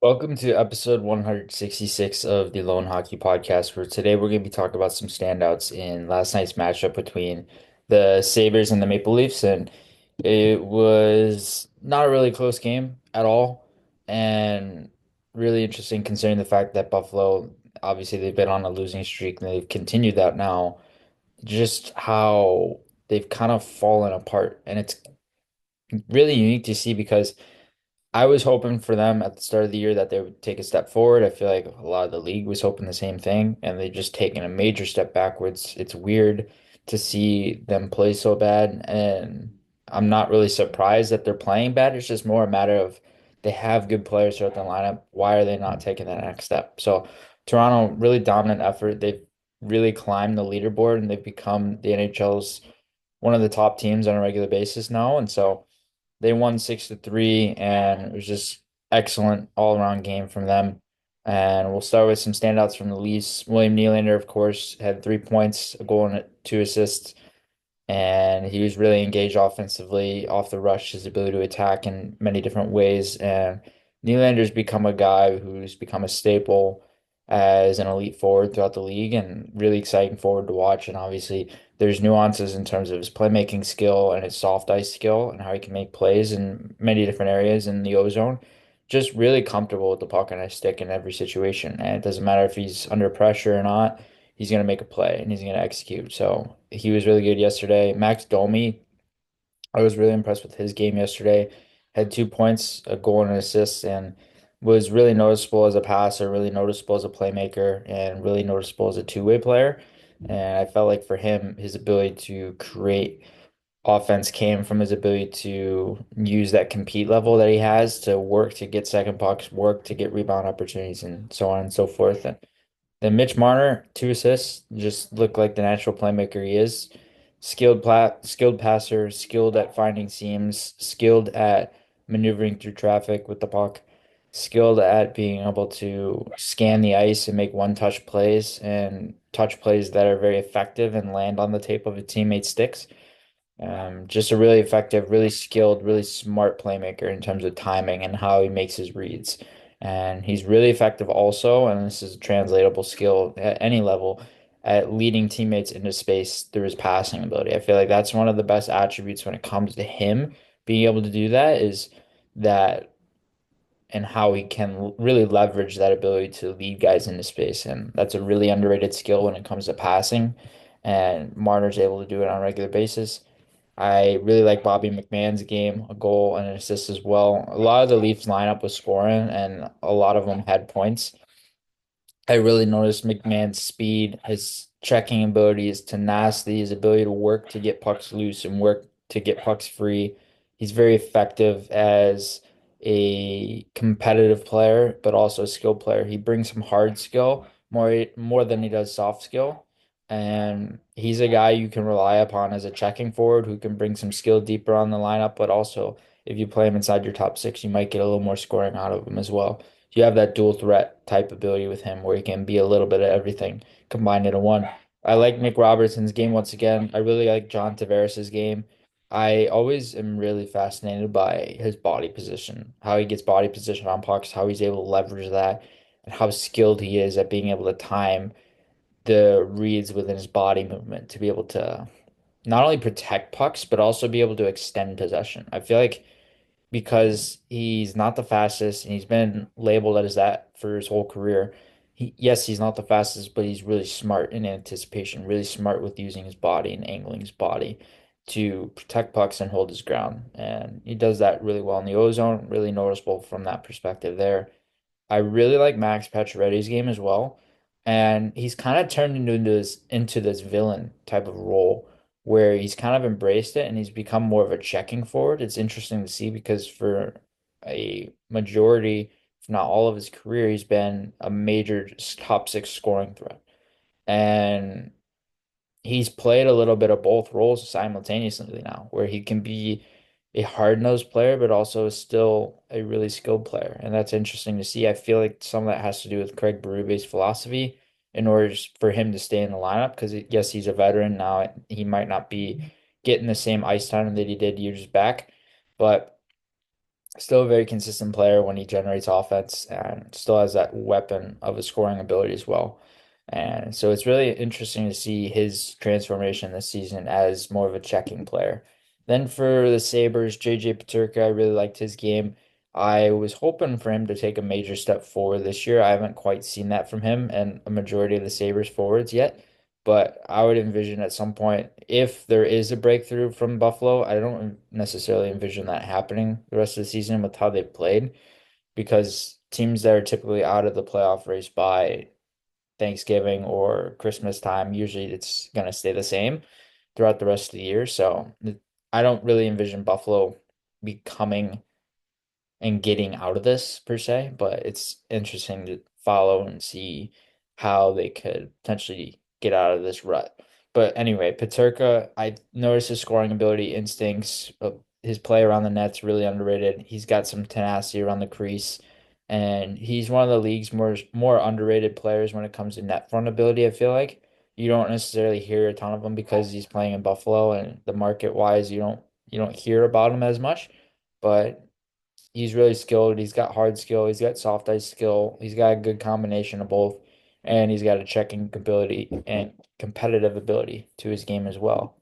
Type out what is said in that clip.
Welcome to episode 166 of the Lone Hockey Podcast, where today we're going to be talking about some standouts in last night's matchup between the Sabres and the Maple Leafs. And it was not a really close game at all. And really interesting considering the fact that Buffalo, obviously, they've been on a losing streak and they've continued that now. Just how they've kind of fallen apart. And it's really unique to see because I was hoping for them at the start of the year that they would take a step forward. I feel like a lot of the league was hoping the same thing, and they just taken a major step backwards. It's weird to see them play so bad, and I'm not really surprised that they're playing bad. It's just more a matter of they have good players throughout the lineup. Why are they not taking that next step? So Toronto, really dominant effort. They've really climbed the leaderboard, and they've become the NHL's one of the top teams on a regular basis now, and so. They won 6-3, and it was just excellent all-around game from them. And we'll start with some standouts from the Leafs. William Nylander, of course, had 3 points, a goal and 2 assists, and he was really engaged offensively off the rush, his ability to attack in many different ways. And Nylander's become a guy who's become a staple as an elite forward throughout the league and really exciting forward to watch. And obviously, there's nuances in terms of his playmaking skill and his soft ice skill and how he can make plays in many different areas in the O zone. Just really comfortable with the puck and his stick in every situation. And it doesn't matter if he's under pressure or not, he's going to make a play and he's going to execute. So he was really good yesterday. Max Domi, I was really impressed with his game yesterday. Had 2 points, a goal and an assist, and was really noticeable as a passer, really noticeable as a playmaker, and really noticeable as a two-way player. And I felt like for him, his ability to create offense came from his ability to use that compete level that he has to work to get second pucks, work to get rebound opportunities, and so on and so forth. And then Mitch Marner, 2 assists, just looked like the natural playmaker he is. Skilled passer, skilled at finding seams, skilled at maneuvering through traffic with the puck, skilled at being able to scan the ice and make one-touch plays and touch plays that are very effective and land on the tape of a teammate's sticks. Just a really effective, really skilled, really smart playmaker in terms of timing and how he makes his reads. And he's really effective also, and this is a translatable skill at any level at leading teammates into space through his passing ability. I feel like that's one of the best attributes when it comes to him being able to do that is that and how he can really leverage that ability to lead guys into space. And that's a really underrated skill when it comes to passing. And Marner's able to do it on a regular basis. I really like Bobby McMahon's game, a goal and an assist as well. A lot of the Leafs lineup was scoring, and a lot of them had points. I really noticed McMahon's speed, his checking ability, his tenacity, his ability to work to get pucks loose and work to get pucks free. He's very effective as a competitive player, but also a skilled player. He brings some hard skill more than he does soft skill. And he's a guy you can rely upon as a checking forward who can bring some skill deeper on the lineup, but also if you play him inside your top six, you might get a little more scoring out of him as well. You have that dual threat type ability with him where he can be a little bit of everything combined into one. I like Nick Robertson's game once again. I really like John Tavares's game. I always am really fascinated by his body position, how he gets body position on pucks, how he's able to leverage that, and how skilled he is at being able to time the reads within his body movement to be able to not only protect pucks, but also be able to extend possession. I feel like because he's not the fastest and he's been labeled as that for his whole career. Yes, he's not the fastest, but he's really smart in anticipation, really smart with using his body and angling his body to protect pucks and hold his ground. And he does that really well in the ozone, really noticeable from that perspective there. I really like Max Pacioretty's game as well, and he's kind of turned into this villain type of role where he's kind of embraced it and he's become more of a checking forward. It's interesting to see because for a majority, if not all of his career, he's been a major top six scoring threat. And he's played a little bit of both roles simultaneously now, where he can be a hard-nosed player, but also still a really skilled player. And that's interesting to see. I feel like some of that has to do with Craig Berube's philosophy in order for him to stay in the lineup. Because yes, he's a veteran now. He might not be getting the same ice time that he did years back, but Still a very consistent player when he generates offense and still has that weapon of a scoring ability as well. And so it's really interesting to see his transformation this season as more of a checking player. Then for the Sabres, JJ Peterka, I really liked his game. I was hoping for him to take a major step forward this year. I haven't quite seen that from him and a majority of the Sabres forwards yet. But I would envision at some point, if there is a breakthrough from Buffalo, I don't necessarily envision that happening the rest of the season with how they've played, because teams that are typically out of the playoff race by Thanksgiving or Christmas time, usually it's going to stay the same throughout the rest of the year. So I don't really envision Buffalo becoming and getting out of this per se, but it's interesting to follow and see how they could potentially get out of this rut. But anyway, Paterka, I noticed his scoring ability, instincts, his play around the net's really underrated. He's got some tenacity around the crease, and he's one of the league's more underrated players when it comes to net front ability, I feel like. You don't necessarily hear a ton of him because he's playing in Buffalo and the market wise you don't hear about him as much. But he's really skilled. He's got hard skill. He's got soft ice skill. He's got a good combination of both, and he's got a checking ability and competitive ability to his game as well.